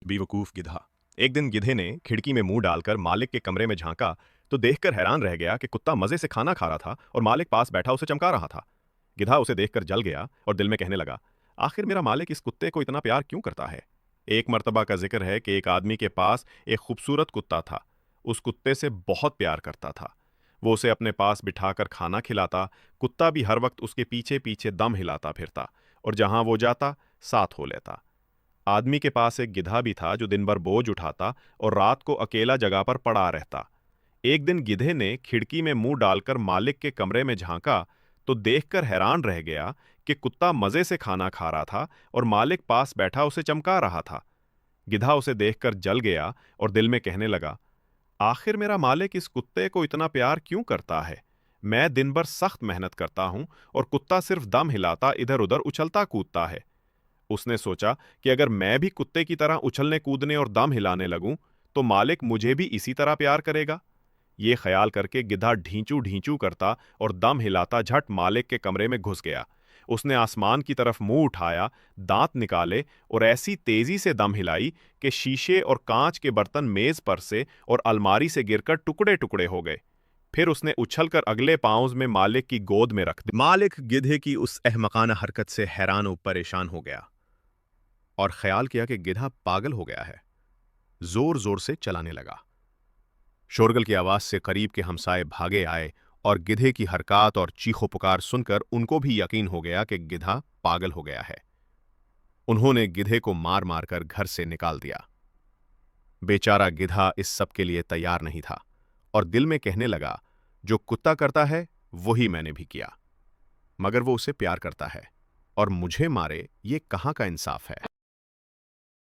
बेवकूफ गिधा। एक दिन गिधे ने खिड़की में मुंह डालकर मालिक के कमरे में झांका तो देखकर हैरान रह गया कि कुत्ता मजे से खाना खा रहा था और मालिक पास बैठा उसे चमका रहा था। गिधा उसे देखकर जल गया और दिल में कहने लगा, आखिर मेरा मालिक इस कुत्ते को इतना प्यार क्यों करता है। एक मर्तबा का जिक्र है कि एक आदमी के पास एक खूबसूरत कुत्ता था। उस कुत्ते से बहुत प्यार करता था। वो उसे अपने पास बिठाकर खाना खिलाता। कुत्ता भी हर वक्त उसके पीछे पीछे दम हिलाता फिरता और जहां वो जाता साथ हो लेता। आदमी के पास एक गिधा भी था जो दिन भर बोझ उठाता और रात को अकेला जगह पर पड़ा रहता। एक दिन गिधे ने खिड़की में मुंह डालकर मालिक के कमरे में झांका तो देखकर हैरान रह गया कि कुत्ता मजे से खाना खा रहा था और मालिक पास बैठा उसे चमका रहा था। गिधा उसे देखकर जल गया और दिल में कहने लगा, आखिर मेरा मालिक इस कुत्ते को इतना प्यार क्यों करता है। मैं दिन भर सख्त मेहनत करता हूं और कुत्ता सिर्फ दम हिलाता इधर उधर उछलता कूदता है। उसने सोचा कि अगर मैं भी कुत्ते की तरह उछलने कूदने और दम हिलाने लगूं तो मालिक मुझे भी इसी तरह प्यार करेगा। ये ख्याल करके गिद्धा ढींचू ढींचू करता और दम हिलाता झट मालिक के कमरे में घुस गया। उसने आसमान की तरफ मुंह उठाया, दांत निकाले और ऐसी तेजी से दम हिलाई कि शीशे और कांच के बर्तन मेज पर से और अलमारी से गिरकर टुकड़े टुकड़े हो गए। फिर उसने उछलकर अगले पांव में मालिक की गोद में रख दिया। मालिक गिधे की उस अहमकाना हरकत से हैरान और परेशान हो गया और ख्याल किया कि गिधा पागल हो गया है। जोर जोर से चलाने लगा। शोरगुल की आवाज से करीब के हमसाए भागे आए और गिधे की हरकत और चीखो पुकार सुनकर उनको भी यकीन हो गया कि गिधा पागल हो गया है। उन्होंने गिधे को मार मार कर घर से निकाल दिया। बेचारा गिधा इस सब के लिए तैयार नहीं था और दिल में कहने लगा, जो कुत्ता करता है वही मैंने भी किया, मगर वो उसे प्यार करता है और मुझे मारे ये कहां का इंसाफ है।